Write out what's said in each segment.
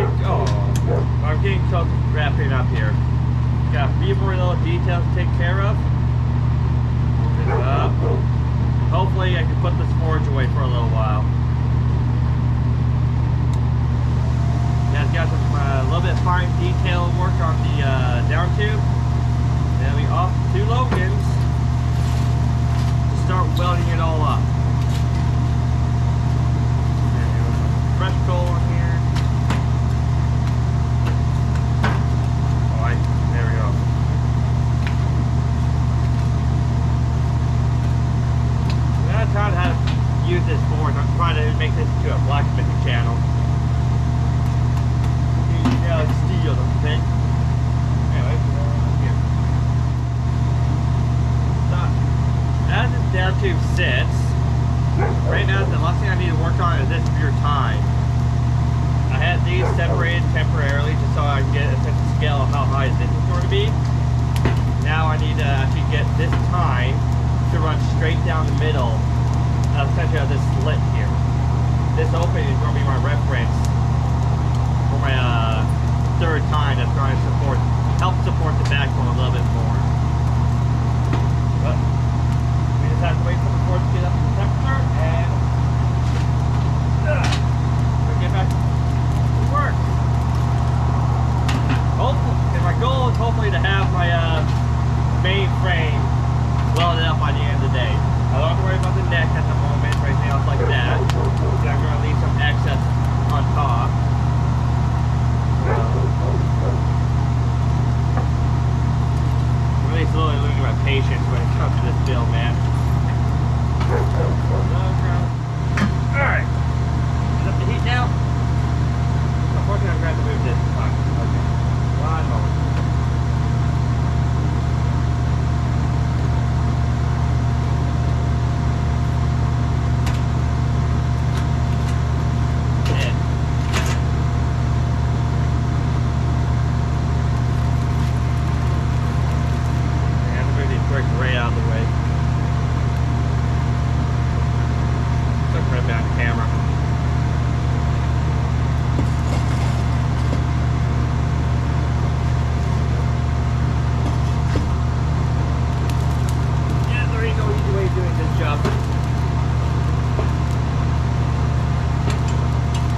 I'm getting close to wrapping up here. Got a few more little details to take care of. Open it up. Hopefully I can put this forge away for a little while. Yeah, it's got some a little bit fine detail work on the down tube. Then we off 2 Logans to start welding it all up. Fresh coal on here. Alright, there we go. I'm trying how to use this forge. I'm trying to make this into a blacksmithing channel. Like steel, don't you think? Anyway, here. So, as this down tube sits, right now the last thing I need to work on is this rear tine. I had these separated temporarily just so I can get a sense of scale of how high this is going to be. Now I need to actually get this tine to run straight down the middle, essentially of this slit here. This opening is going to be my reference for my third tine that's going to help support the backbone a little bit more. But we just have to wait for the forge to get up to the temperature and we'll get back to work. Hopefully, and my goal is hopefully to have my main frame welded up by the end of the day. I don't have to worry about the neck at the moment or anything else like that. So I'm going to leave some excess on top. Really slowly losing my patience when it comes to this build, man. Alright. Is up the heat now? Unfortunately, I'm going to have to move this. Okay. One moment. Right out of the way. Took right back camera. Yeah, there ain't no easy way of doing this job.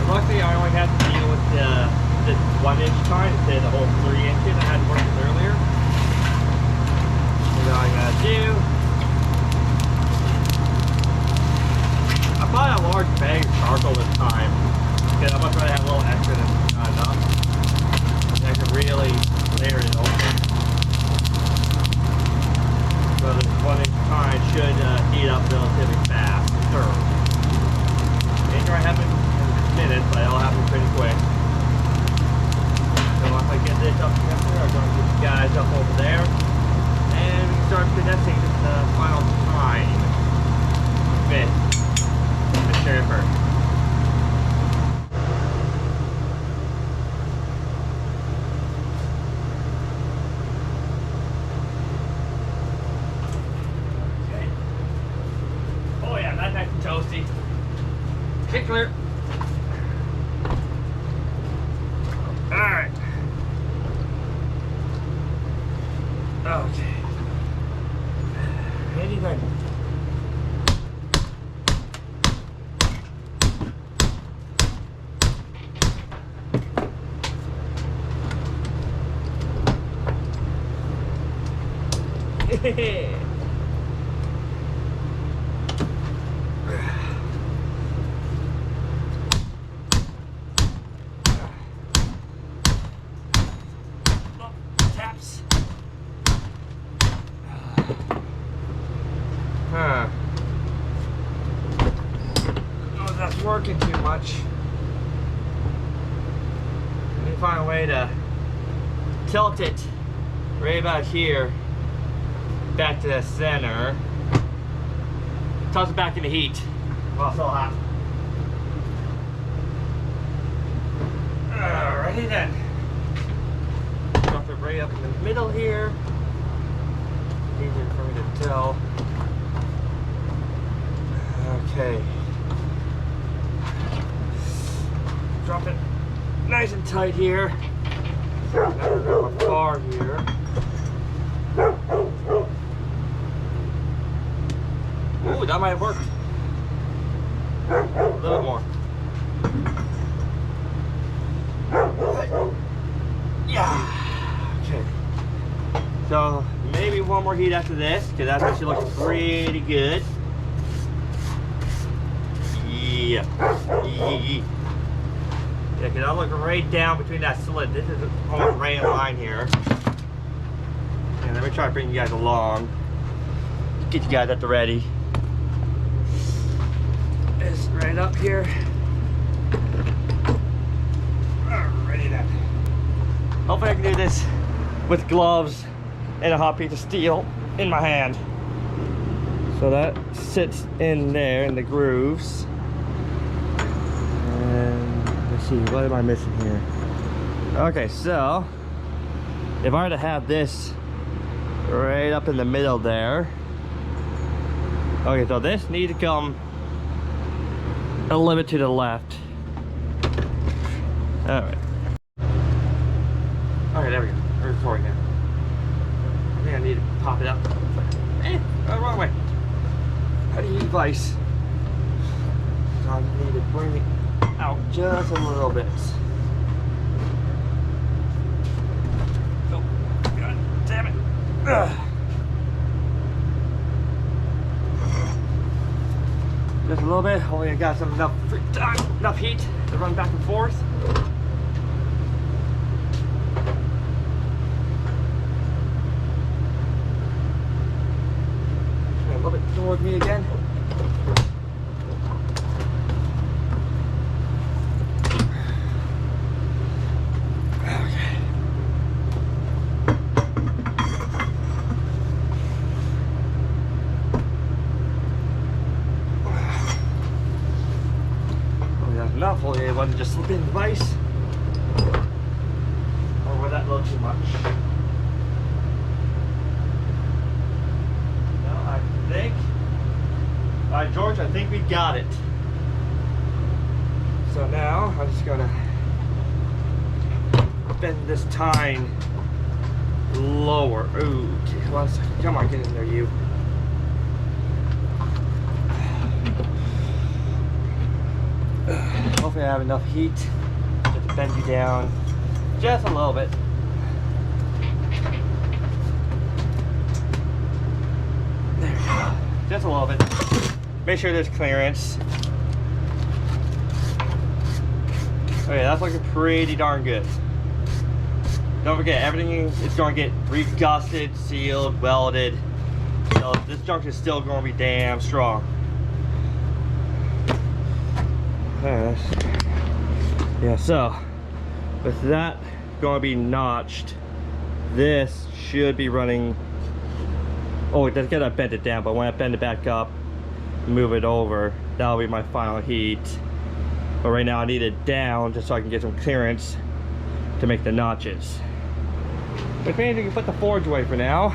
And luckily, I only had to deal with this 1-inch tine instead of the whole 3 inches I had to work with earlier. All I gotta do. I bought a large bag of charcoal this time because I much rather have a little extra than not enough. And I can really layer it open. So this 1-inch tine should heat up relatively fast. Sure. Ain't gonna happen in minutes, but it'll happen pretty quick. So once I get this up together, I'm gonna get you guys up over there. And we can start finessing the final tine fit the chamfer. Okay. Oh yeah, that's nice and toasty. Get clear. Alright. Okay. Anything. Taps. Oh, that's working too much. Let me find a way to tilt it right about here back to the center. Toss it back in the heat while it's still hot. Alrighty then. Drop it right up in the middle here. Easier for me to tell. Okay. Drop it nice and tight here. Now we're going to car here. Ooh, that might have worked. A little more. Yeah. Okay. So maybe one more heat after this, because that's actually looking pretty good. Yeah. Yeah, because I'll look right down between that slit. This is almost right in line here. And let me try to bring you guys along. Get you guys at the ready. It's right up here. Alrighty then. Hopefully I can do this with gloves and a hot piece of steel in my hand. So that sits in there in the grooves. And let's see, what am I missing here? Okay, so if I were to have this right up in the middle there. Okay, so this needs to come a little bit to the left. Alright. Okay, there we go. We're recording now. I think I need to pop it up. Oh, wrong way. How do you eat vice? So I need to bring it out just a little bit. Oh, God damn it. Ugh. Just a little bit. Hopefully I got enough heat to run back and forth. A little bit toward me again. Enough, hopefully it wasn't just slipping in the vise. Or was that a little too much? No, I think, George, I think we got it. So now I'm just gonna bend this tine lower. Ooh, one second. Come on, get in there, you. Hopefully I have enough heat just to bend you down just a little bit. There we go. Just a little bit. Make sure there's clearance. Okay, that's looking pretty darn good. Don't forget, everything is going to get regusted, sealed, welded. So this junction is still going to be damn strong. Yeah, so with that going to be notched, this should be running. Oh, that's gonna bend it down, but when I bend it back up, move it over, that'll be my final heat. But right now I need it down just so I can get some clearance to make the notches. Which means we can put the forge away for now.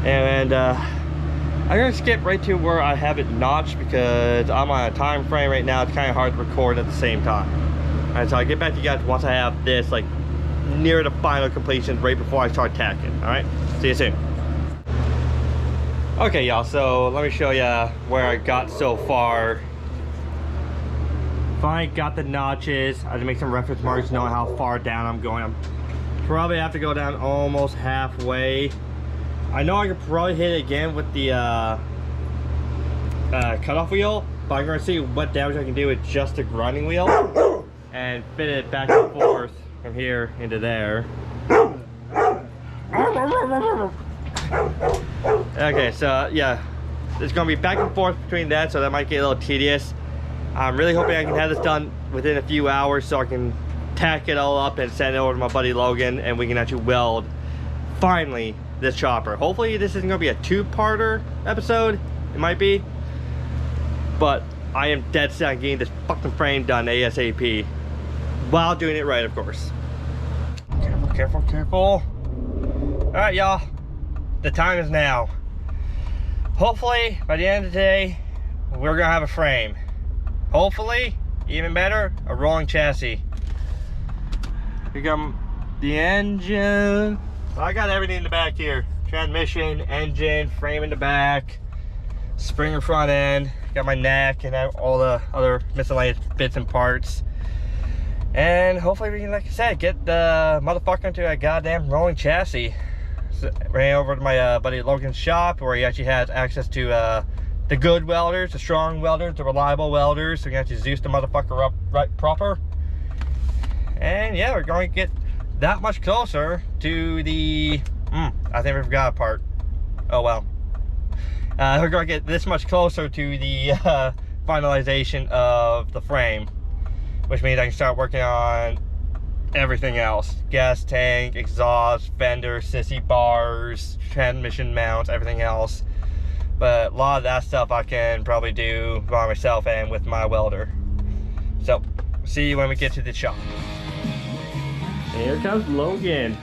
And I'm gonna skip right to where I have it notched because I'm on a time frame right now. It's kind of hard to record at the same time. All right, so I'll get back to you guys once I have this like near the final completion, right before I start tacking. All right, see you soon. Okay, y'all, so let me show you where I got so far. Finally got the notches. I had to make some reference marks knowing how far down I'm going. I'm probably have to go down almost halfway. I know I could probably hit it again with the cutoff wheel, but I'm going to see what damage I can do with just the grinding wheel and fit it back and forth from here into there. Okay, so yeah, it's going to be back and forth between that, so that might get a little tedious. I'm really hoping I can have this done within a few hours so I can tack it all up and send it over to my buddy Logan and we can actually weld finally this chopper. Hopefully this isn't going to be a two-parter episode. It might be, but I am dead set on getting this fucking frame done ASAP while doing it right, of course. Careful, careful, careful. All right, y'all, the time is now. Hopefully by the end of the day we're gonna have a frame. Hopefully, even better, a rolling chassis. We got the engine. Well, I got everything in the back here. Transmission, engine, frame in the back, Springer front end. Got my neck and all the other miscellaneous bits and parts. And hopefully we can, like I said, get the motherfucker into a goddamn rolling chassis. So, ran over to my buddy Logan's shop where he actually has access to the good welders, the strong welders, the reliable welders. So we can actually Zeus the motherfucker up right proper. And yeah, we're going to get that much closer to the I think we forgot a part. Oh well. We're going to get this much closer to the finalization of the frame, which means I can start working on everything else. Gas tank, exhaust, fender, sissy bars, transmission mounts, everything else. But a lot of that stuff I can probably do by myself and with my welder. So, see you when we get to the shop. And here comes Logan.